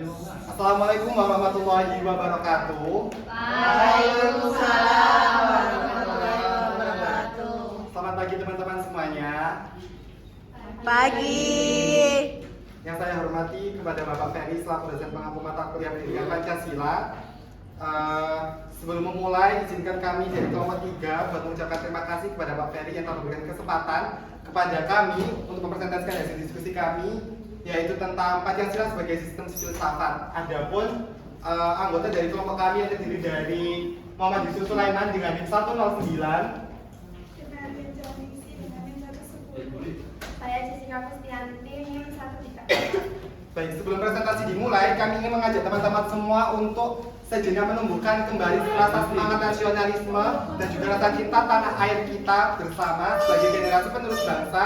Assalamualaikum warahmatullahi wabarakatuh. Waalaikumsalam warahmatullahi wabarakatuh. Selamat pagi teman-teman semuanya. Pagi. Yang saya hormati kepada Bapak Ferry selaku dosen pengampu mata kuliah pendidikan Pancasila. Sebelum memulai, izinkan kami dari kelompok 3 buat mengucapkan terima kasih kepada Pak Ferry yang telah memberikan kesempatan kepada kami untuk mempresentasikan hasil diskusi kami, yaitu tentang Pancasila sebagai sistem filsafat. Adapun anggota dari kelompok kami yang terdiri dari Muhammad Yusuf Sulaiman dengan NIM 109, saya Jessica Kustianti, NIM 134. Baik, sebelum presentasi dimulai, kami ingin mengajak teman-teman semua untuk sejenak menumbuhkan kembali rasa semangat nasionalisme dan juga rasa cinta tanah air kita bersama sebagai generasi penerus bangsa.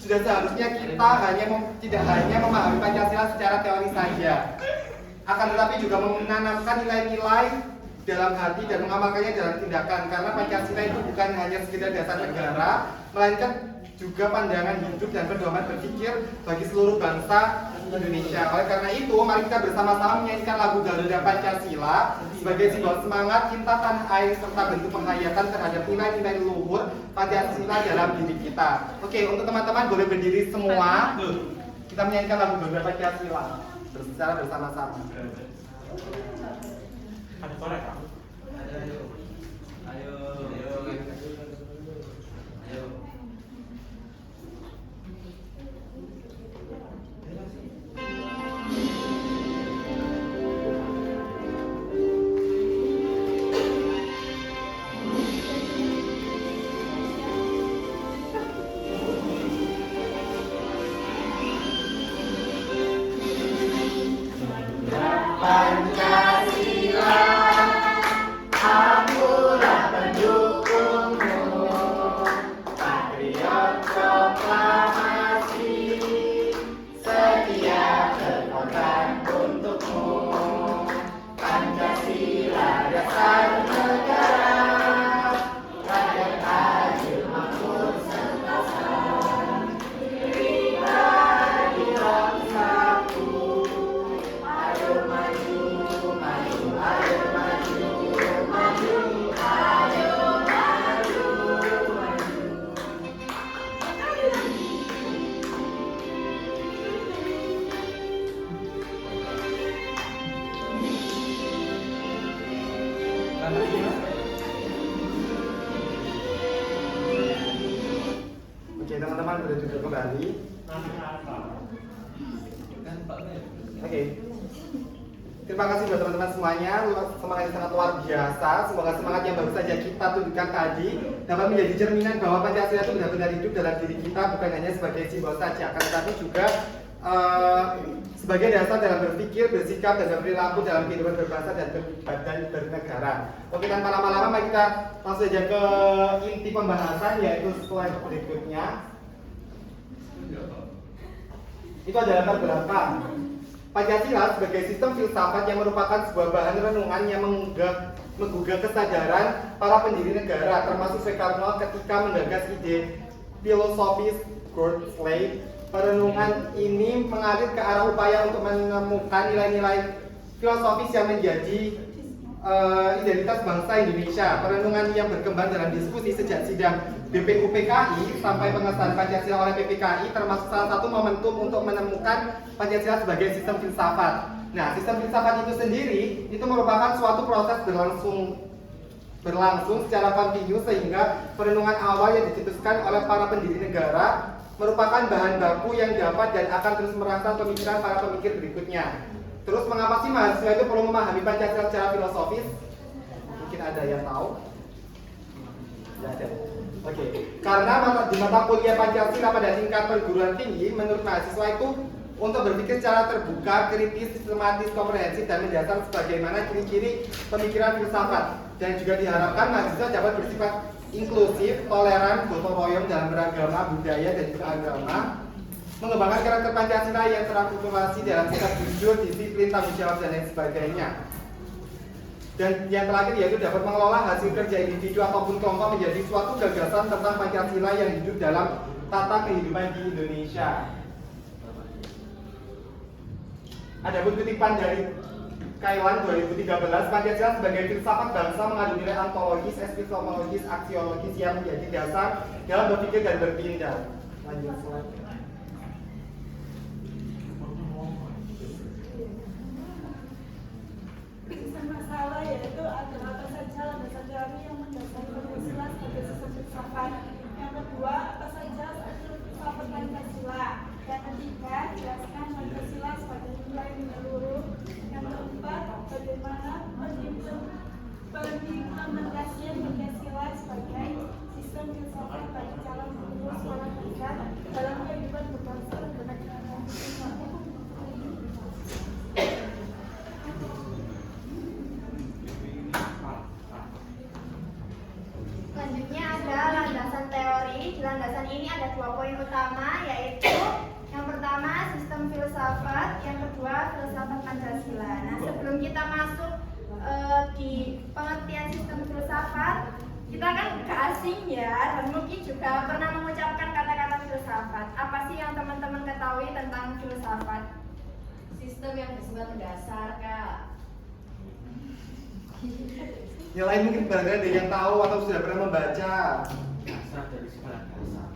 Sudah seharusnya kita tidak hanya memahami Pancasila secara teori saja, akan tetapi juga menanamkan nilai-nilai dalam hati dan mengamalkannya dalam tindakan, karena Pancasila itu bukan hanya sekedar dasar negara, melainkan juga pandangan hidup dan pedoman berpikir bagi seluruh bangsa Indonesia. Oleh karena itu, mari kita bersama-sama menyanyikan lagu Garuda Pancasila sebagai simbol semangat cinta tanah air serta bentuk penghayatan terhadap nilai-nilai luhur Pancasila dalam diri kita. Oke, untuk teman-teman boleh berdiri semua. Kita menyanyikan lagu Garuda Pancasila secara bersama-sama. Ada suara kamu? Ayo. Pancasila, akulah pendukungmu, patriot proklamasi, setia berkorban untukmu. Pancasila dasar negara, rakyat adil makmur sentosa, pribadi bangsaku. Ayo maju, maju, ayo maju, maju, ayo maju, maju. Oke, teman-teman boleh duduk kembali. Oke. Terima kasih buat teman-teman semuanya. Semangat yang sangat luar biasa. Semoga semangat yang baru saja kita tunjukkan tadi dapat menjadi cerminan bahwa Pancasila itu benar-benar hidup dalam diri kita, bukan hanya sebagai simbol saja, akan tetapi juga sebagai dasar dalam berpikir, bersikap, dan berperilaku dalam kehidupan berbangsa dan bernegara. Oke, tanpa lama-lama mari kita langsung saja ke inti pembahasan, yaitu slide berikutnya. Itu adalah latar belakang. Pancasila sebagai sistem filsafat yang merupakan sebuah bahan renungan yang menggugah kesadaran para pendiri negara, termasuk Soekarno ketika menggagas ide filosofis Good Slave. Perenungan ini mengalir ke arah upaya untuk menemukan nilai-nilai filosofis yang menjadi identitas bangsa Indonesia. Perenungan yang berkembang dalam diskusi sejak sidang BPU PKI sampai pengesahan Pancasila oleh PPKI termasuk salah satu momentum untuk menemukan Pancasila sebagai sistem filsafat. Nah, sistem filsafat itu sendiri itu merupakan suatu proses berlangsung secara kontinu, sehingga perenungan awal yang dicetuskan oleh para pendiri negara merupakan bahan baku yang dapat dan akan terus merangsang pemikiran para pemikir berikutnya. Terus mengapa sih mahasiswa itu perlu memahami Pancasila secara filosofis? Mungkin ada yang tahu? Tidak ada. Oke, karena di mata kuliah Pancasila pada tingkat perguruan tinggi, menurut mahasiswa itu untuk berpikir secara terbuka, kritis, sistematis, komprehensif, dan mendasar sebagaimana ciri-ciri pemikiran filsafat. Dan juga diharapkan mahasiswa dapat bersifat inklusif, toleran, gotong royong dalam beragama, budaya, dan juga agama, mengembangkan karakter Pancasila yang terakumulasi dalam sikap jujur, disiplin, tanggung jawab, dan lain sebagainya. Dan yang terakhir yaitu dapat mengelola hasil kerja individu ataupun kelompok menjadi suatu gagasan tentang Pancasila yang hidup dalam tata kehidupan di Indonesia. Adapun kutipan dari Kaiwan 2013, Pancasila sebagai filsafat bangsa mengandung nilai ontologis, epistemologis, aksiologis yang menjadi dasar dalam berpikir dan bertindak. Lanjut slide. Sistem masalah yaitu adalah apa saja landasan teori yang mendasari Pancasila sebagai sistem filsafat. Yang kedua, apa saja struktur filsafat Pancasila. Yang ketiga, jelaskan Pancasila sebagai nilai menyeluruh. Yang keempat, bagaimana pengimplementasian Pancasila sebagai sistem filsafat bagi calon pengurus sekolah tingkat dalam kehidupan berbangsa dan bernegara. Selanjutnya ada landasan teori. Di landasan ini ada 2 poin utama, yaitu yang pertama sistem filsafat, yang kedua filsafat Pancasila. Nah, sebelum kita masuk di pengertian sistem filsafat, kita kan gak asing ya, dan mungkin juga pernah mengucapkan kata-kata filsafat. Apa sih yang teman-teman ketahui tentang filsafat? Sistem yang bersifat mendasar, Kak. Yang lain mungkin barangkali ada yang tahu atau sudah pernah membaca. Dasar dari segala dasar.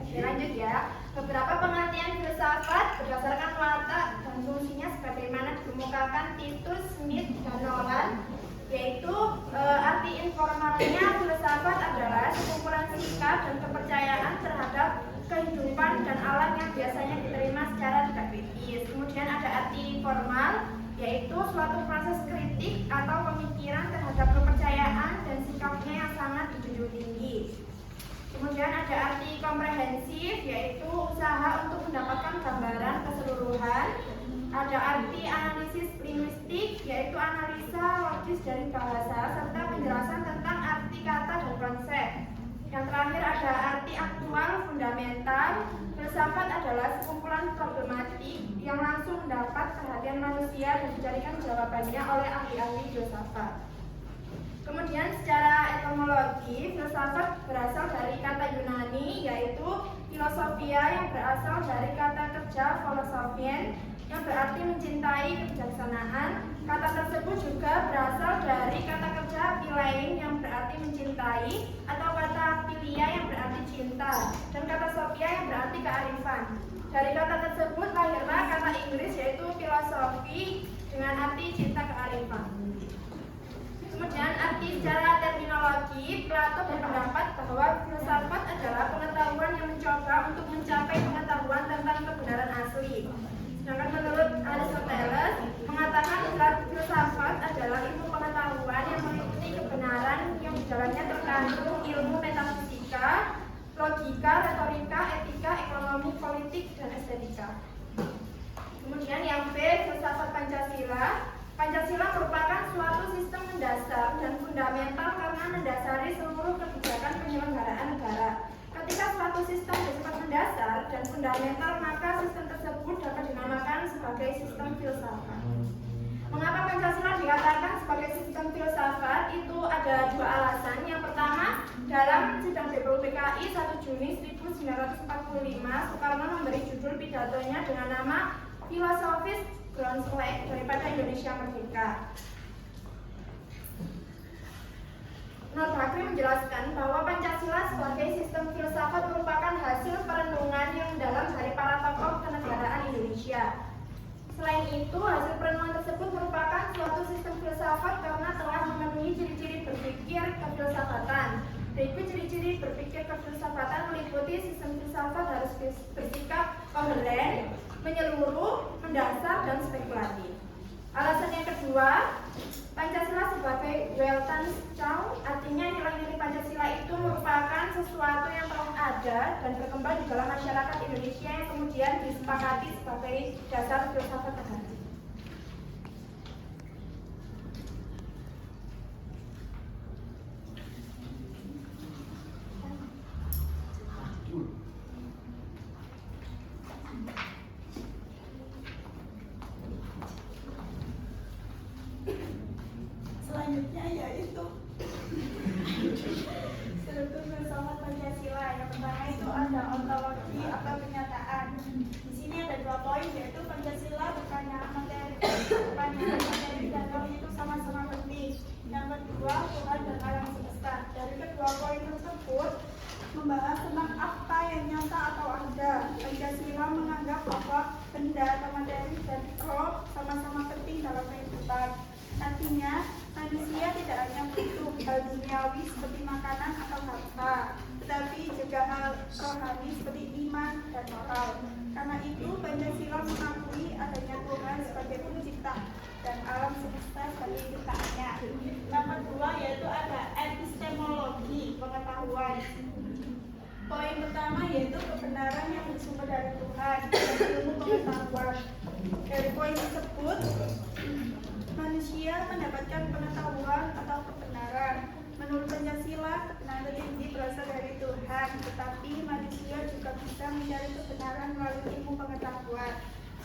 Oke, lanjut ya. Beberapa pengertian filsafat berdasarkan watak dan fungsinya sebagaimana dikemukakan Titus, Smith, dan Nolan, yaitu arti informalnya filsafat adalah sekumpulan sikap dan kepercayaan terhadap kehidupan dan alam yang biasanya diterima secara tidak kritis. Kemudian ada arti formal, yaitu suatu proses kritik atau pemikiran terhadap kepercayaan dan sikapnya yang sangat dijunjung tinggi. Kemudian ada arti komprehensif, yaitu usaha untuk mendapatkan gambaran keseluruhan. Ada arti analisis linguistik, yaitu analisa logis dari bahasa serta penjelasan tentang arti kata dan konsep. Yang terakhir ada arti aktual fundamental. Filsafat adalah sekumpulan problematik yang langsung mendapat perhatian manusia dan dicarikan jawabannya oleh ahli-ahli filsafat. Kemudian secara etimologi, filsafat berasal dari kata Yunani, yaitu filosofia, yang berasal dari kata kerja filosofien yang berarti mencintai kebijaksanaan. Kata tersebut juga berasal dari kata kerja philein yang berarti mencintai, atau kata philia yang berarti cinta, dan kata sophia yang berarti kearifan. Dari kata tersebut lahirlah kata Inggris yaitu filosofi dengan arti cinta kearifan. Kemudian arti secara terminologi, Plato berpendapat bahwa filsafat adalah pengetahuan yang mencoba untuk mencapai pengetahuan tentang kebenaran asli. Sedangkan menurut Aristoteles mengatakan filsafat adalah ilmu pengetahuan yang meliputi kebenaran yang di dalamnya terkandung ilmu metafisika, logika, retorika, etika, ekonomi, politik, dan estetika. Kemudian yang B, filsafat Pancasila. Pancasila merupakan suatu sistem mendasar dan fundamental karena mendasari seluruh kebijakan penyelenggaraan negara. Ketika suatu sistem bersifat mendasar dan fundamental, maka sistem tersebut dapat dinamakan sebagai sistem filsafat. Mengapa Pancasila dikatakan sebagai sistem filsafat? Itu ada 2 alasan. Yang pertama, dalam sidang BPUPKI 1 Juni 1945, Soekarno memberi judul pidatonya dengan nama Filosofis Ground Flag daripada Indonesia Merdeka. Nur Bakri menjelaskan bahwa Pancasila sebagai sistem filsafat merupakan hasil perenungan yang mendalam dari para tokoh kenegaraan Indonesia. Selain itu, hasil perenungan tersebut merupakan suatu sistem filsafat karena telah memenuhi ciri-ciri berpikir kefilsafatan. Berikut ciri-ciri berpikir kefilsafatan meliputi sistem filsafat harus bersikap koheren, menyeluruh, mendasar, dan spekulatif. Alasan yang kedua, Pancasila sebagai Weltanschauung, artinya nilai-nilai Pancasila itu merupakan sesuatu yang telah ada dan berkembang di dalam masyarakat Indonesia yang kemudian disepakati sebagai dasar filsafat negara. Selanjutnya yaitu struktur filsafat Pancasila. Yang pertama itu ada ontologi. Di sini ada 2 poin, yaitu Pancasila perpanjangan materi dan norma itu sama-sama penting. Yang kedua, Tuhan dan alam semesta. Dari kedua poin tersebut membahas tentang apa yang nyata atau ada. Pancasila menganggap bahwa benda atau materi dan roh sama-sama penting dalam kehidupan. Artinya, manusia tidak hanya butuh hal duniawi seperti makanan atau harta, tetapi juga hal rohani seperti iman dan moral. Karena itu, Pancasila mengakui adanya Tuhan sebagai pencipta dan alam semesta sebagai ciptaannya. Yang kedua yaitu ada epistemologi, pengetahuan. Poin pertama yaitu kebenaran yang bersumber dari Tuhan dan ilmu pengetahuan. Dari poin tersebut, manusia mendapatkan pengetahuan atau kebenaran. Menurut Pancasila, kebenaran tertinggi berasal dari Tuhan, tetapi manusia juga bisa mencari kebenaran melalui ilmu pengetahuan.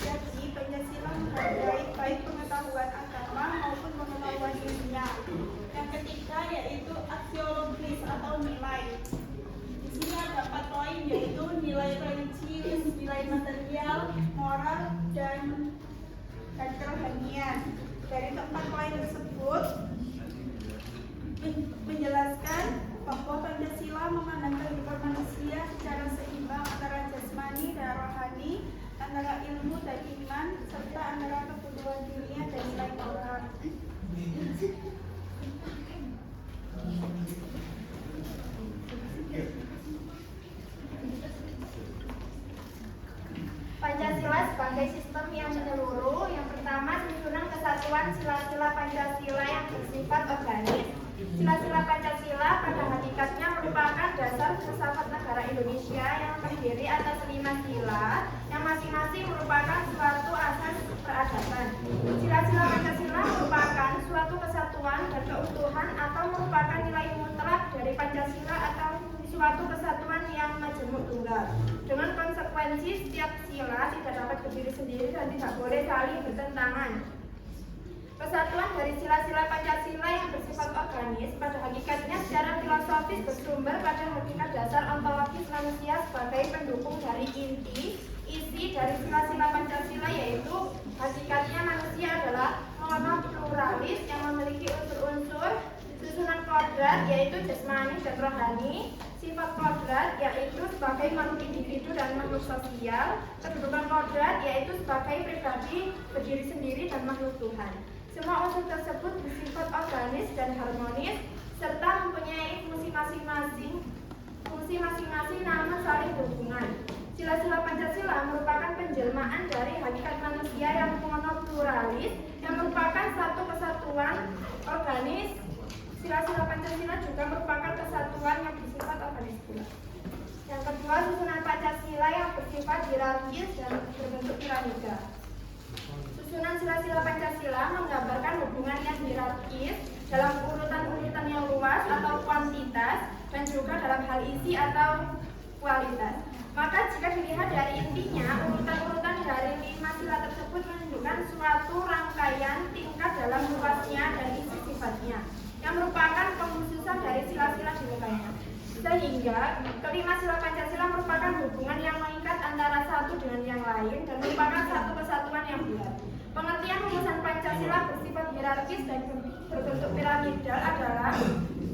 Jadi, Pancasila menghargai baik pengetahuan agama maupun pengetahuan dunia. Yang ketiga yaitu aksiologis atau nilai. Di sini ada 4 poin, yaitu nilai religius, nilai material, moral, dan kerohanian. Dari keempat poin tersebut menjelaskan bahwa Pancasila memandang kehidupan manusia secara seimbang antara jasmani dan rohani, antara ilmu dan iman, serta antara kebutuhan dunia dan nilai moral. Pancasila sebagai sistem yang menyeluruh. Yang pertama, susunan kesatuan sila-sila Pancasila yang bersifat organis. Sila-sila Pancasila pada hakikatnya merupakan dasar filsafat negara Indonesia yang terdiri atas 5 sila yang masing-masing merupakan suatu asas peradaban. Sila-sila Pancasila merupakan suatu kesatuan dan keutuhan atau merupakan nilai mutlak dari Pancasila atau suatu kesatuan yang majemuk tunggal. Dengan konsekuensi setiap sila tidak dapat berdiri sendiri dan tidak boleh saling bertentangan. Kesatuan dari sila-sila Pancasila yang bersifat organis pada hakikatnya secara filosofis bersumber pada hakikat dasar ontologis manusia sebagai pendukung dari isi dari sila-sila Pancasila, yaitu hakikatnya manusia adalah monopluralis yang memiliki unsur-unsur susunan kodrat yaitu jasmani dan rohani, sifat kodrat yaitu sebagai makhluk individu dan makhluk sosial, kedudukan kodrat yaitu sebagai pribadi berdiri sendiri dan makhluk Tuhan. Semua unsur tersebut bersifat organis dan harmonis serta mempunyai fungsi masing-masing namun saling berhubungan. Sila-sila Pancasila merupakan penjelmaan dari hakikat manusia yang monopluralis yang merupakan satu kesatuan organis. Sila-sila Pancasila juga merupakan kesatuan yang bersifat organis pula. Yang kedua, susunan Pancasila yang bersifat hierarkis dan berbentuk piramida. Susunan sila-sila Pancasila menggambarkan hubungan yang hierarkis dalam urutan-urutan yang luas atau kuantitas dan juga dalam hal isi atau kualitas. Maka jika dilihat dari intinya, urutan-urutan dari 5 sila tersebut menunjukkan suatu rangkaian tingkat dalam luasnya dan isi sifatnya yang merupakan pengkhususan dari sila-sila di mukanya. Sehingga kelima sila Pancasila merupakan hubungan yang mengikat antara satu dengan yang lain dan merupakan satu kesatuan yang bulat. Pengertian rumusan Pancasila bersifat hierarkis dan berbentuk piramidal adalah: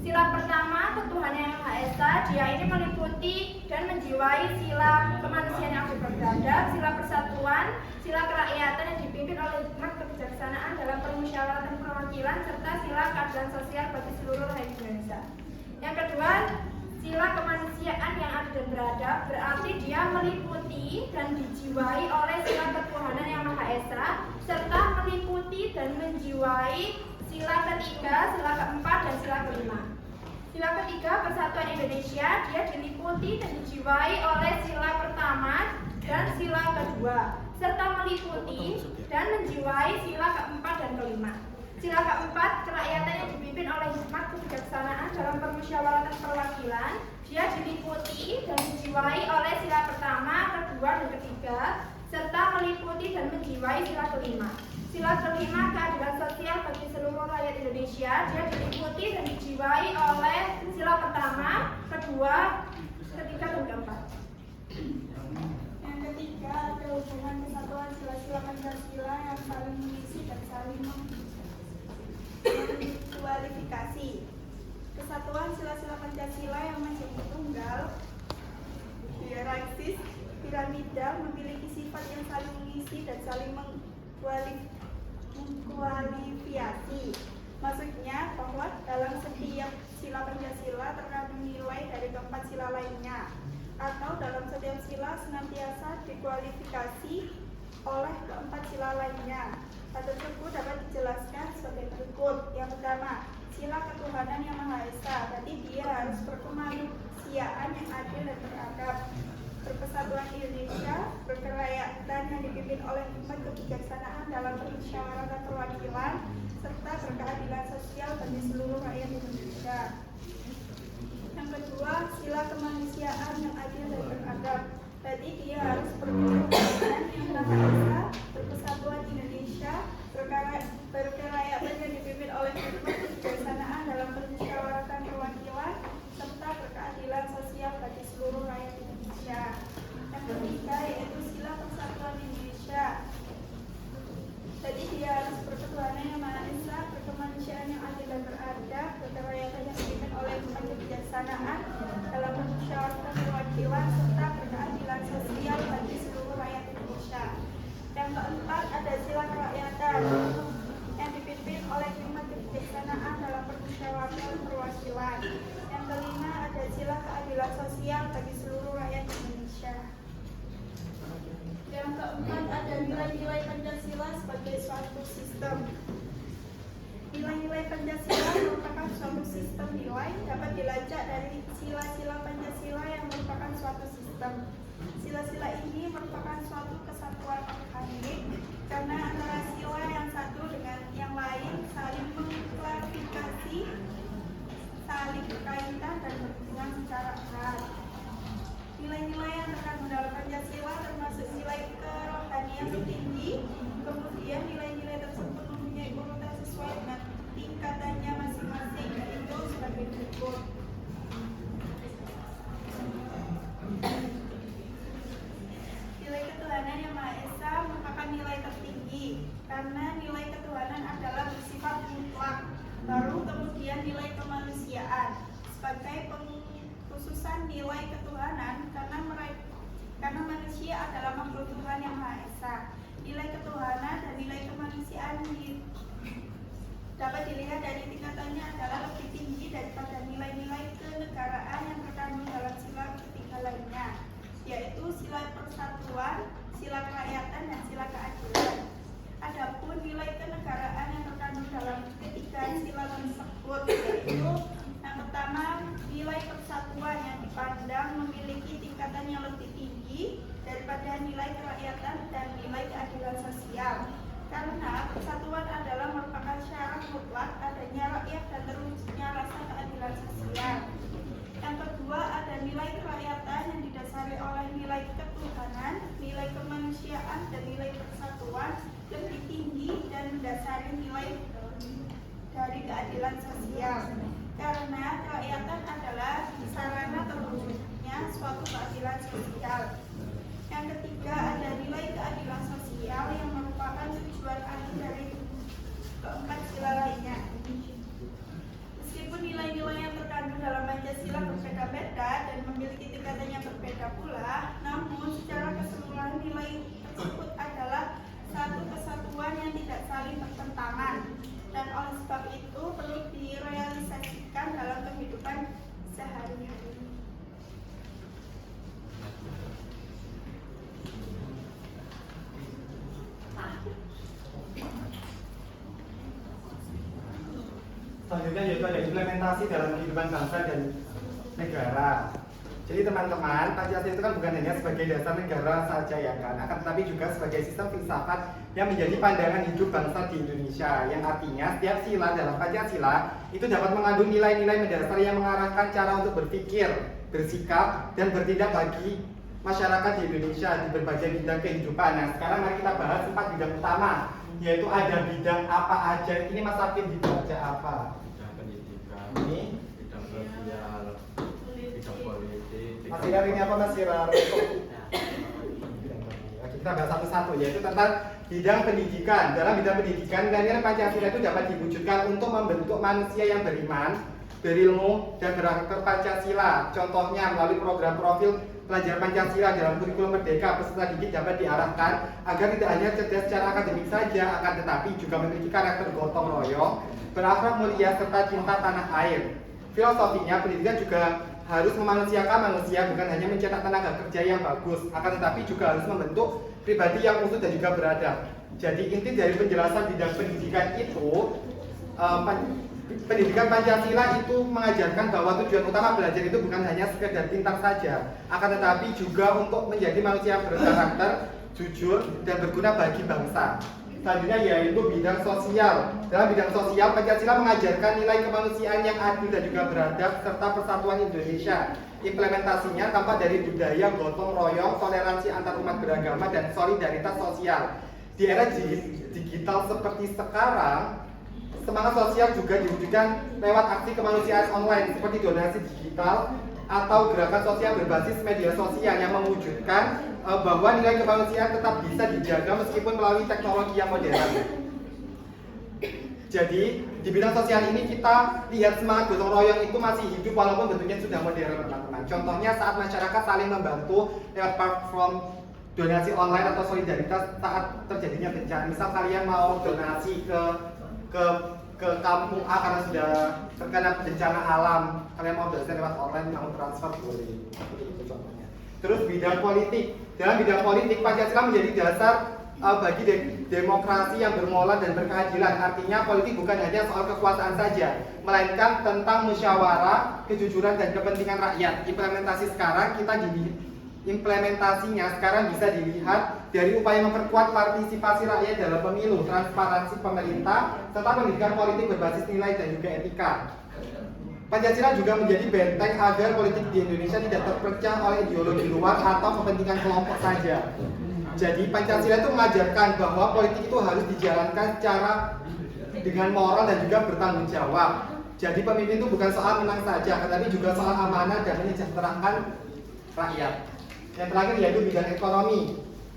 sila pertama, ketuhanan yang Maha Esa. Dia ini meliputi dan menjiwai sila kemanusiaan yang adil beradab, sila persatuan, sila kerakyatan yang dipimpin oleh hikmat kebijaksanaan dalam permusyawaratan perwakilan, serta sila keadilan sosial bagi seluruh rakyat Indonesia. Yang kedua, sila kemanusiaan yang adil dan beradab, berarti dia meliputi dan dijiwai oleh sila ketuhanan yang Maha Esa, serta meliputi dan menjiwai sila ketiga, sila keempat, dan sila kelima. Sila ketiga, persatuan Indonesia, dia diliputi dan dijiwai oleh sila pertama dan sila kedua, serta meliputi dan menjiwai sila keempat dan kelima. Sila keempat, kerakyatan yang dipimpin oleh hikmat kebijaksanaan dalam permusyawaratan perwakilan, dia diliputi dan dijiwai oleh sila pertama, kedua, dan ketiga, serta meliputi dan menjiwai sila kelima. Sila kelima, keadilan sosial bagi seluruh rakyat Indonesia, dia diliputi dan dijiwai oleh sila pertama, kedua, ketiga, dan keempat. Yang ketiga adalah saling kualifikasi. Kesatuan sila-sila Pancasila yang menjadi tunggal, hierarkis, piramidal, memiliki sifat yang saling mengisi dan saling mengkualifikasi. Maksudnya bahwa dalam setiap sila Pancasila terkandung nilai dari keempat sila lainnya, atau dalam setiap sila senantiasa dikualifikasi oleh keempat sila lainnya. Hal tersebut dapat dijelaskan sebagai berikut. Yang pertama, sila ketuhanan yang Maha Esa. Berarti dia harus berkemanusiaan yang adil dan beradab, berpersatuan Indonesia, berkerakyatan yang dipimpin oleh hikmat kebijaksanaan dalam permusyawaratan perwakilan, serta berkeadilan sosial bagi seluruh rakyat Indonesia. Yang kedua, sila kemanusiaan yang adil dan beradab. Berarti dia harus berketuhanan yang Maha Esa, berpersatuan Indonesia, berkerakyatan yang dipimpin oleh hikmat kebijaksanaan dalam permusyawaratan perwakilan, serta berkeadilan sosial bagi seluruh rakyat Indonesia. Yang ketiga yaitu sila persatuan Indonesia. Jadi dia harus berketuhanan yang Maha Esa, berkemanusiaan yang adil dan beradab, berkerakyatan yang dipimpin oleh hikmat kebijaksanaan dalam permusyawaratan perwakilan, serta berkeadilan sosial bagi seluruh rakyat Indonesia. Yang keempat ada sila kerakyatan yang dipimpin oleh hikmat kebijaksanaan dalam permusyawaratan perwakilan. Yang kelima ada sila keadilan sosial bagi seluruh rakyat Indonesia. Yang keempat ada nilai-nilai Pancasila sebagai suatu sistem. Nilai-nilai Pancasila merupakan suatu sistem nilai dapat dilacak dari sila-sila Pancasila yang merupakan suatu sistem. Sila-sila ini merupakan suatu kesatuan organik karena antara sila yang satu dengan yang lain saling mengklarifikasi, saling berkaitan dan berhubungan secara erat. Nilai-nilai yang terkandung dalam Pancasila termasuk nilai kerohanian tinggi, kemudian nilai-nilai tersebut mempunyai urutan sesuai dengan tingkatannya masing-masing, yaitu sebagai berikut. Nilai ketuhanan yang Maha Esa merupakan nilai tertinggi karena nilai ketuhanan adalah bersifat mutlak. Baru kemudian nilai kemanusiaan sebagai pengkhususan nilai ketuhanan karena manusia adalah makhluk Tuhan yang Maha Esa. Nilai ketuhanan dan nilai kemanusiaan dapat dilihat dari tingkatannya adalah lebih tinggi daripada nilai-nilai kenegaraan yang terkandung dalam sila ketiga lainnya, yaitu sila persatuan, sila kerakyatan, dan sila keadilan. Adapun nilai kenegaraan yang terkandung dalam ketiga sila tersebut yaitu yang pertama, nilai persatuan yang dipandang memiliki tingkatan yang lebih tinggi daripada nilai kerakyatan dan nilai keadilan sosial. Karena persatuan adalah merupakan syarat mutlak adanya rakyat dan terwujudnya rasa keadilan sosial. Yang kedua, ada nilai kerakyatan yang didasari oleh nilai ketuhanan, nilai kemanusiaan, dan nilai persatuan lebih tinggi dan mendasari nilai dari keadilan sosial. Karena kerakyatan adalah sarana terwujudnya suatu keadilan sosial. Yang ketiga, ada nilai keadilan sosial yang merupakan tujuan akhir dari keempat sila lainnya. Meskipun nilai-nilai yang terkandung dalam Pancasila berbeda-beda dan memiliki tingkatan yang berbeda pula, namun secara keseluruhan nilai tersebut adalah satu kesatuan yang tidak saling bertentangan, dan oleh sebab itu perlu direalisasikan dalam kehidupan sehari-hari. Selanjutnya yaitu ada implementasi dalam kehidupan bangsa dan negara. Jadi teman-teman, Pancasila itu kan bukan hanya sebagai dasar negara saja ya kan, akan tetapi juga sebagai sistem filsafat yang menjadi pandangan hidup bangsa di Indonesia. Yang artinya setiap sila dalam Pancasila itu dapat mengandung nilai-nilai mendasar yang mengarahkan cara untuk berpikir, bersikap, dan bertindak bagi masyarakat di Indonesia di berbagai bidang kehidupan. Nah, sekarang mari kita bahas 4 bidang utama, yaitu ada bidang apa aja. Ini Mas Afin dibaca apa? Bidang pendidikan, Ini bidang sosial, bidang politik. Mas Sirar ini apa Mas Sirar? Oke, kita Kita bahas satu-satu, yaitu tentang bidang pendidikan. Dalam bidang pendidikan, nilai Pancasila itu dapat diwujudkan untuk membentuk manusia yang beriman, berilmu, dan berakar Pancasila. Contohnya melalui program profil pelajar Pancasila dalam kurikulum Merdeka, peserta didik dapat diarahkan agar tidak hanya cerdas secara akademik saja, akan tetapi juga memiliki karakter gotong royong, berakhlak mulia, serta cinta tanah air. Filosofinya, pendidikan juga harus memanusiakan manusia, bukan hanya mencetak tenaga kerja yang bagus, akan tetapi juga harus membentuk pribadi yang utuh dan juga beradab. Jadi inti dari penjelasan bidang pendidikan itu, pendidikan Pancasila itu mengajarkan bahwa tujuan utama belajar itu bukan hanya sekedar pintar saja, akan tetapi juga untuk menjadi manusia yang berkarakter, jujur, dan berguna bagi bangsa. Selanjutnya yaitu bidang sosial. Dalam bidang sosial, Pancasila mengajarkan nilai kemanusiaan yang adil dan juga beradab serta persatuan Indonesia. Implementasinya tampak dari budaya gotong royong, toleransi antar umat beragama, dan solidaritas sosial. Di era digital seperti sekarang, semangat sosial juga diwujudkan lewat aksi kemanusiaan online seperti donasi digital atau gerakan sosial berbasis media sosial yang mewujudkan bahwa nilai kemanusiaan tetap bisa dijaga meskipun melalui teknologi yang modern. Jadi di bidang sosial ini kita lihat semangat gotong royong itu masih hidup walaupun bentuknya sudah modern, teman-teman. Contohnya saat masyarakat saling membantu lewat platform donasi online atau solidaritas saat terjadinya bencana. Misal kalian mau donasi ke kampung A karena sudah terkena bencana alam, kalian mau donasi lewat online, mau transfer boleh. Itu contohnya. Terus bidang politik. Dalam bidang politik, Pancasila menjadi dasar bagi demokrasi yang bermoral dan berkeadilan. Artinya politik bukan hanya soal kekuasaan saja, melainkan tentang musyawarah, kejujuran, dan kepentingan rakyat. Implementasinya sekarang bisa dilihat dari upaya memperkuat partisipasi rakyat dalam pemilu, transparansi pemerintah, serta pendidikan politik berbasis nilai dan juga etika. Pancasila juga menjadi benteng agar politik di Indonesia tidak terpecah oleh ideologi luar atau kepentingan kelompok saja. Jadi Pancasila itu mengajarkan bahwa politik itu harus dijalankan secara dengan moral dan juga bertanggung jawab. Jadi pemimpin itu bukan soal menang saja, tetapi juga soal amanah dan menyejahterakan rakyat. Yang terakhir yaitu bidang ekonomi.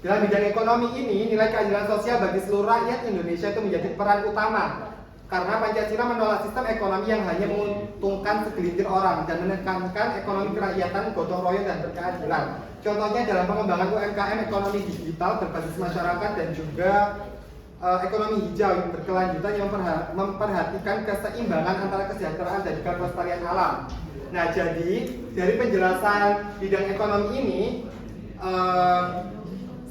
Dalam bidang ekonomi ini, nilai keadilan sosial bagi seluruh rakyat Indonesia itu menjadi peran utama. Karena Pancasila menolak sistem ekonomi yang hanya menguntungkan segelintir orang dan menekankan ekonomi kerakyatan, gotong royong, dan berkeadilan. Contohnya dalam pengembangan UMKM, ekonomi digital berbasis masyarakat, dan juga ekonomi hijau yang berkelanjutan yang memperhatikan keseimbangan antara kesejahteraan dan juga kelestarian alam. Nah, jadi dari penjelasan bidang ekonomi ini,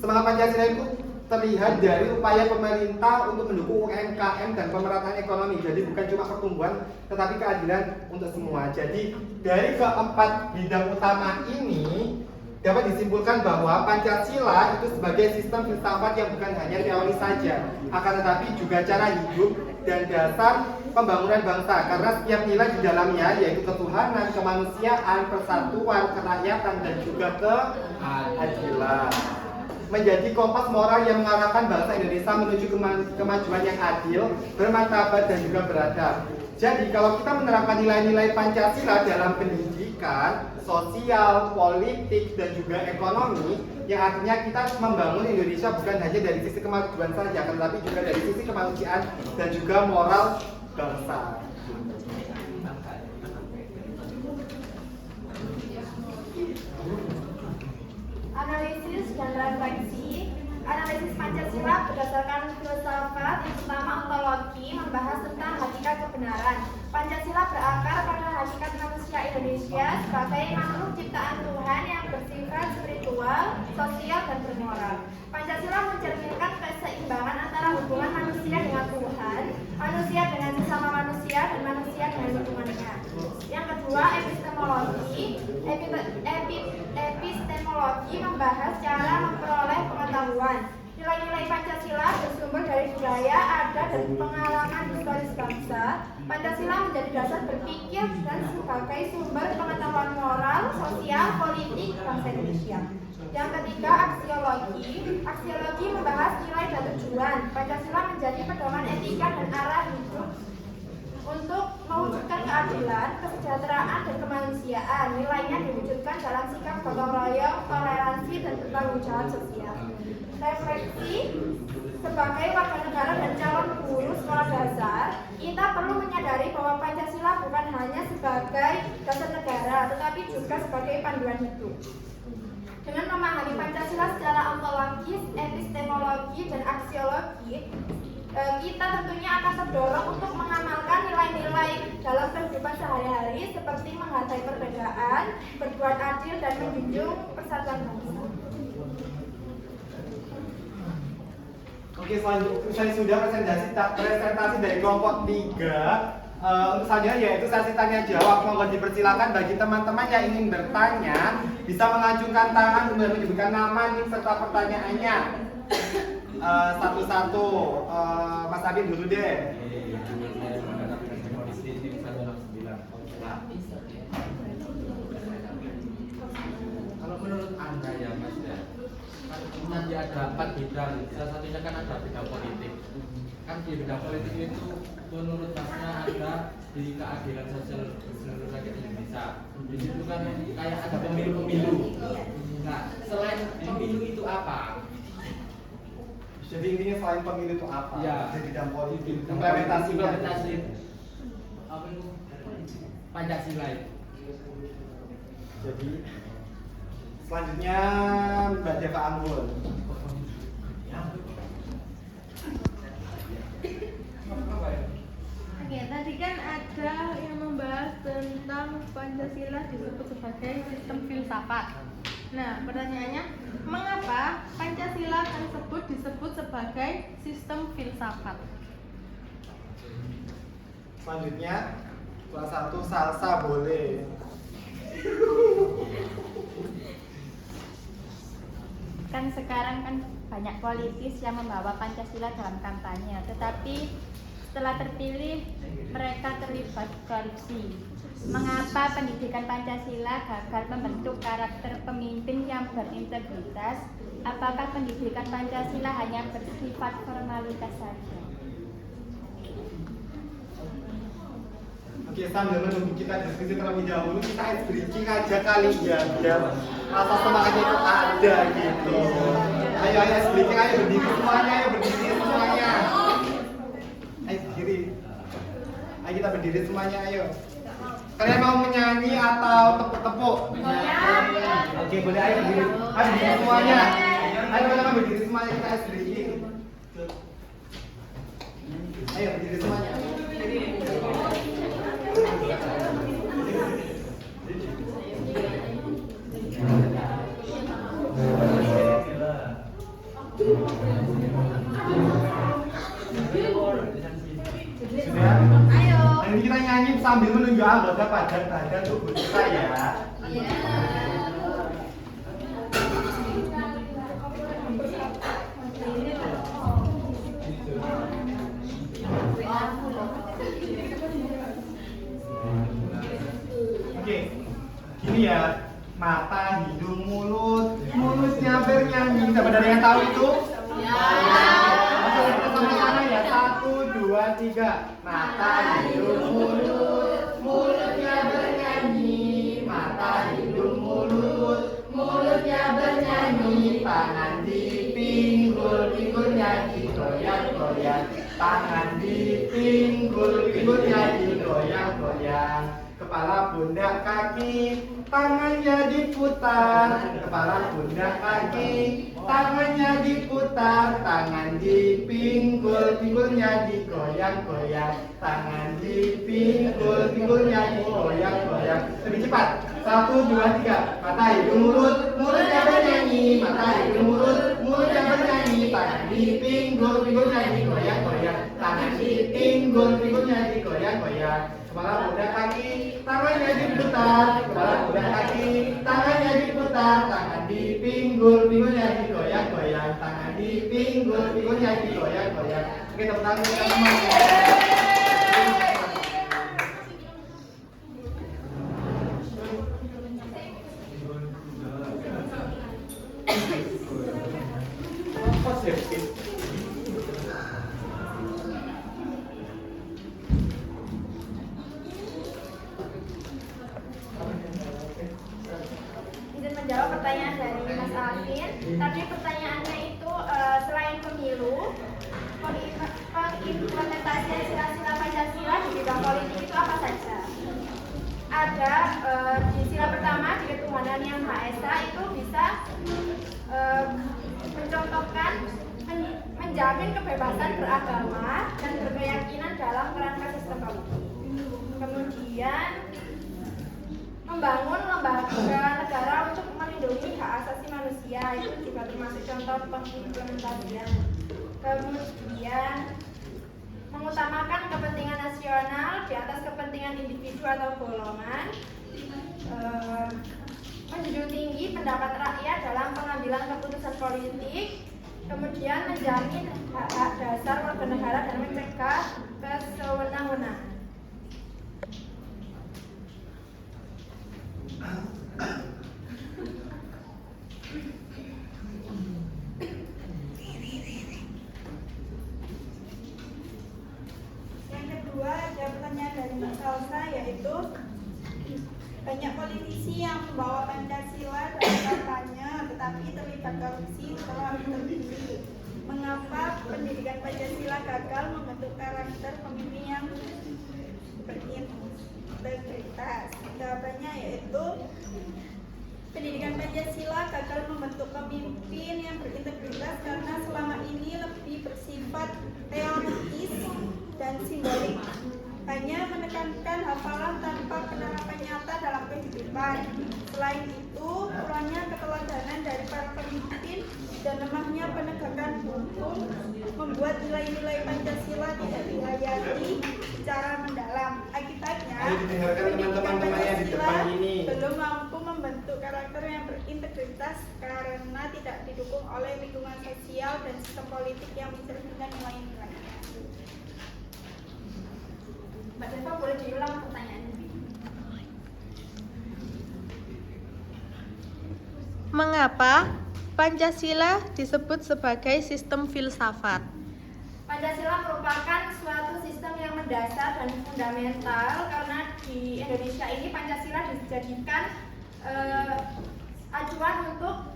semangat Pancasila itu terlihat dari upaya pemerintah untuk mendukung UMKM dan pemerataan ekonomi. Jadi bukan cuma pertumbuhan, tetapi keadilan untuk semua. Jadi dari keempat bidang utama ini dapat disimpulkan bahwa Pancasila itu sebagai sistem filsafat yang bukan hanya teori saja, akan tetapi juga cara hidup dan dasar pembangunan bangsa. Karena setiap nilai di dalamnya yaitu ketuhanan, kemanusiaan, persatuan, kerakyatan, dan juga keadilan menjadi kompas moral yang mengarahkan bangsa Indonesia menuju kemajuan yang adil, bermartabat, dan juga beradab. Jadi kalau kita menerapkan nilai-nilai Pancasila dalam pendidikan, sosial, politik, dan juga ekonomi, yang artinya kita membangun Indonesia bukan hanya dari sisi kemajuan saja, tetapi juga dari sisi kemanusiaan dan juga moral bangsa. Analisis dan refleksi. Analisis Pancasila berdasarkan filsafat yang pertama ontologi membahas tentang hakikat kebenaran. Pancasila berakar pada hakikat manusia Indonesia sebagai makhluk ciptaan Tuhan yang bersifat spiritual, sosial, dan bermoral. Pancasila mencerminkan keseimbangan antara hubungan manusia dengan Tuhan, manusia dengan sesama manusia, dan manusia dengan lingkungannya. Yang kedua, epistemologi. Epistemologi membahas cara memperoleh pengetahuan. Nilai-nilai Pancasila bersumber dari budaya, adat, dan pengalaman historis bangsa. Pancasila menjadi dasar berpikir dan sebagai sumber pengetahuan moral, sosial, politik bangsa Indonesia. Yang ketiga, aksiologi. Aksiologi membahas nilai dan tujuan. Pancasila menjadi pedoman etika dan arah hidup untuk mewujudkan keadilan, kesejahteraan, dan kemanusiaan. Nilainya diwujudkan dalam sikap gotong royong, toleransi, dan bertanggung jawab sosial. Refleksi sebagai warga negara dan calon guru sekolah dasar, kita perlu menyadari bahwa Pancasila bukan hanya sebagai dasar negara, tetapi juga sebagai panduan hidup. Dengan memahami Pancasila secara ontologis, epistemologi, dan aksiologi, kita tentunya akan terdorong untuk mengamalkan nilai-nilai dalam kehidupan sehari-hari seperti menghargai perbedaan, berbuat adil, dan menjunjung persatuan bangsa. Oke, selanjutnya sudah presentasi dari kelompok 3. Untuk selanjutnya yaitu sesi tanya jawab. Mohon dipersilakan bagi teman-teman yang ingin bertanya bisa mengacungkan tangan kemudian menyebutkan nama, nim, serta pertanyaannya. Satu-satu. Mas Abid dulu deh. Kalau menurut Anda ya Mas ya, kan nanti ada 4 bidang, salah satunya kan ada bidang politik. Kan di bidang politik itu menurut Masnya ada di keadilan sosial seluruh rakyat Indonesia. Di situ kan kayak ada pemilu-pemilu. Nah, selain pemilu itu apa? Jadi intinya selain pemilu itu apa? Ya. Di bidang politik. Implementasi Implementasi. apa itu? Pancasila itu. Jadi selanjutnya Mbak Deva Anggun. Oke, tadi kan ada yang membahas tentang Pancasila disebut sebagai sistem filsafat. Nah, pertanyaannya, mengapa Pancasila tersebut disebut sebagai sistem filsafat? Selanjutnya kelas 1 salsa boleh. Kan sekarang kan banyak politis yang membawa Pancasila dalam kampanye, tetapi setelah terpilih mereka terlibat korupsi. Mengapa pendidikan Pancasila gagal membentuk karakter pemimpin yang berintegritas? Apakah pendidikan Pancasila hanya bersifat formalitas saja? Oke, sambil menunggu kita diskusi terlebih dahulu, kita ice breaking aja kali ya, biar rasa semangatnya itu ada gitu. Ayo ice breaking, ayo berdiri semuanya, ayo berdiri semuanya. Ayo berdiri. Ayo kita berdiri semuanya, ayo. Kalian mau menyanyi atau tepuk-tepuk? Oke, boleh, ayo berdiri. Ayo berdiri semuanya. Ayo teman-teman berdiri semuanya, kita ice breaking. Ayo berdiri semuanya. Sudah? Ayo. Nanti kita nyanyi sambil menunjuk anggota badan tubuh kita ya. Oke, gini ya, mata, hidung, mulutnya bernyanyi. Siapa dari yang tahu itu? Oke, kita sama-sama ya. 1, 2, 3. Mata, hidung, mulutnya bernyanyi. Mata, hidung, mulutnya bernyanyi. Tangan dipinggul-pinggulnya digoyang-goyang. Tangan dipinggul-pinggulnya digoyang-goyang. Kepala, pundak, kaki, tangannya diputar. Kepala, pundak, kaki, tangannya diputar. Tangan dipinggul-pinggulnya digoyang-goyang. Tangan dipinggul-pinggulnya digoyang-goyang. Lebih cepat. 1, 2, 3. Mata, hidung, mulutnya bernyanyi. Mata, hidung, mulutnya bernyanyi. Tangan dipinggul-pinggulnya digoyang-goyang. Tangan dipinggul-pinggulnya digoyang-goyang. Kepala, pundak, kaki, tangannya diputar. Kepala, pundak, kaki, tangannya diputar. Tangan dipinggul-pinggulnya digoyang-goyang. Tangan dipinggul-pinggulnya digoyang-goyang. Oke, tepuk tangan teman-teman. ada di sila pertama di ketuhanan yang Maha Esa itu bisa mencontohkan menjamin kebebasan beragama dan berkeyakinan dalam kerangka sistem politik. Kemudian membangun lembaga negara untuk melindungi hak asasi manusia itu juga termasuk contoh pengimplementasian. Kemudian mengutamakan kepentingan nasional di atas kepentingan individu atau golongan. Menjunjung tinggi pendapat rakyat dalam pengambilan keputusan politik. Kemudian menjamin hak-hak dasar warga negara dan mencegah kesewenang-wenangan. Yang kedua ada pertanyaan dari Mbak Salsa, yaitu banyak politisi yang membawa Pancasila dalam kampanye tetapi terlibat korupsi setelah terpilih. Mengapa pendidikan Pancasila gagal membentuk karakter pemimpin yang berintegritas? Jawabannya yaitu pendidikan Pancasila gagal membentuk pemimpin yang berintegritas karena selama ini lebih bersifat teoritis dan simbolik, hanya menekankan hafalan tanpa penerapan nyata dalam kehidupan. Selain itu, kurangnya keteladanan dari para pemimpin dan lemahnya penegakan hukum membuat nilai-nilai Pancasila tidak dihayati secara mendalam. Akibatnya, Ayo didengarkan pendidikan teman-teman yang di depan Pancasila ini. belum mampu membentuk karakter yang berintegritas karena tidak didukung oleh lingkungan sosial dan sistem politik yang mencerminkan nilai-nilai. Mbak Deva boleh diulang pertanyaannya? Mengapa Pancasila disebut sebagai sistem filsafat? Pancasila merupakan suatu sistem yang mendasar dan fundamental karena di Indonesia ini Pancasila dijadikan acuan untuk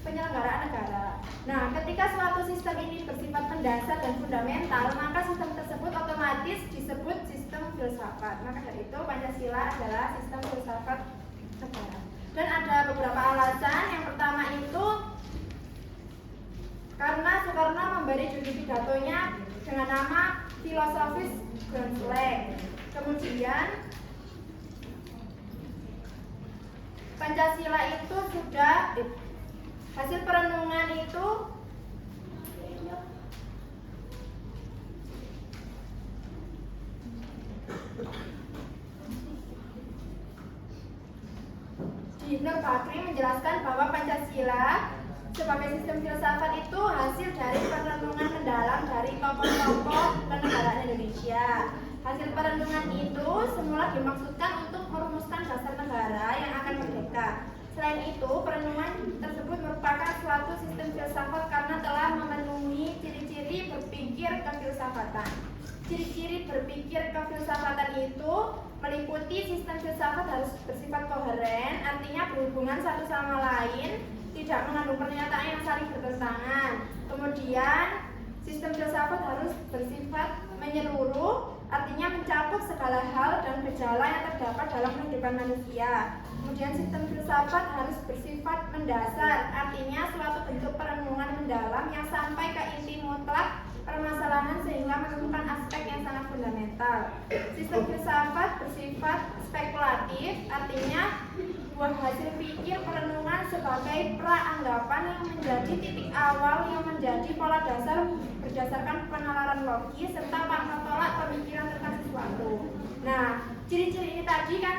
penyelenggaraan negara. Nah, ketika suatu sistem ini bersifat mendasar dan fundamental, maka sistem tersebut otomatis disebut sistem filsafat. Maka dari itu Pancasila adalah sistem filsafat negara. Dan ada beberapa alasan. Yang pertama itu karena Soekarno memberi judul pidatonya dengan nama filosofis Grand Slam. Kemudian Pancasila itu sudah hasil perenungan itu di Nur Bakri menjelaskan bahwa Pancasila sebagai sistem filsafat itu hasil dari perenungan mendalam dari tokoh-tokoh kenegaraan Indonesia. Hasil perenungan itu semula dimaksudkan untuk merumuskan dasar negara yang akan merdeka. Selain itu, perenungan tersebut merupakan suatu sistem filsafat karena telah memenuhi ciri-ciri berpikir kefilsafatan. Ciri-ciri berpikir kefilsafatan itu meliputi sistem filsafat harus bersifat koheren, artinya berhubungan satu sama lain, tidak mengandung pernyataan yang saling bertentangan. Kemudian, sistem filsafat harus bersifat menyeluruh, artinya mencakup segala hal dan gejala yang terdapat dalam kehidupan manusia. Kemudian sistem filsafat harus bersifat mendasar, artinya suatu bentuk perenungan mendalam yang sampai ke inti mutlak permasalahan sehingga menemukan aspek yang sangat fundamental. Sistem filsafat bersifat spekulatif, artinya buah hasil pikir perenungan sebagai praanggapan yang menjadi titik awal yang menjadi pola dasar berdasarkan penalaran logis serta pangkal tolak pemikiran tentang sesuatu. Nah, ciri-ciri ini tadi kan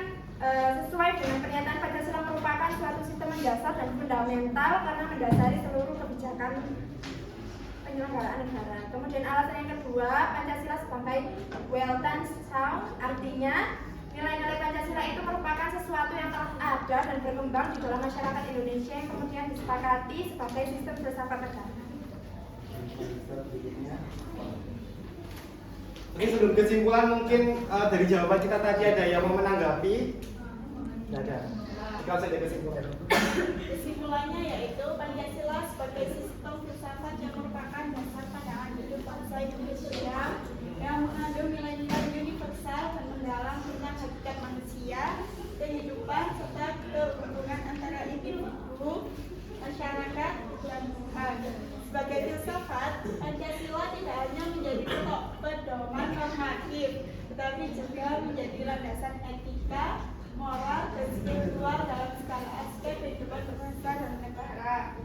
sesuai dengan pernyataan Pancasila merupakan suatu sistem mendasar dan fundamental karena mendasari seluruh kebijakan penyelenggaraan negara. Kemudian alasan yang kedua, Pancasila sebagai Weltan Sound, artinya nilai-nilai Pancasila itu merupakan sesuatu yang telah ada dan berkembang di dalam masyarakat Indonesia yang kemudian disepakati sebagai sistem filsafat negara. Oke, sebelum kesimpulan mungkin dari jawaban kita tadi ada yang mau menanggapi? Tidak ada. Kalau saya kesimpulan. Kesimpulannya yaitu Pancasila sebagai sistem filsafat yang merupakan dasar pandangan hidup bangsa Indonesia yang mengandung nilai-nilai universal dan mendalam tentang hakikat manusia filsafat, Pancasila tidak hanya menjadi pedoman normatif, tetapi juga menjadi landasan etika, moral, dan spiritual dalam segala aspek kehidupan berbangsa dan negara.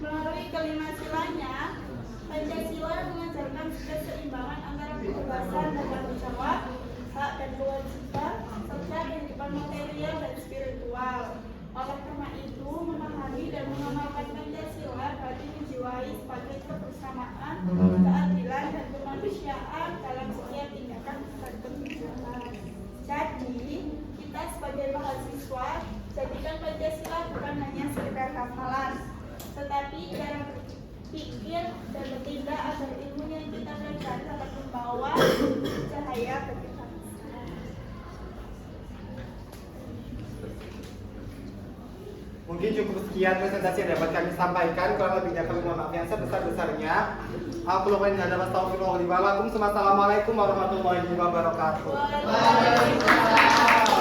Melalui kelima silanya, Pancasila mengajarkan keseimbangan antara kebebasan dan tanggung jawab, hak dan kewajiban, serta kehidupan material dan spiritual. Oleh karena itu, memahami dan mengamalkan Pancasila berarti menjiwai sebagai kebersamaan, keadilan, dan kemanusiaan dalam setiap tindakan dan kebijakan. Jadi, kita sebagai mahasiswa, jadikan Pancasila bukan hanya sekedar hafalan, tetapi cara berpikir dan bertindak agar ilmu yang kita pelajari dapat membawa cahaya bagi bangsa. Mungkin cukup sekian presentasi yang dapat kami sampaikan. Kurang lebihnya kami mohon maaf yang sebesar-besarnya. Assalamualaikum warahmatullahi wabarakatuh. Waalaikumsalam.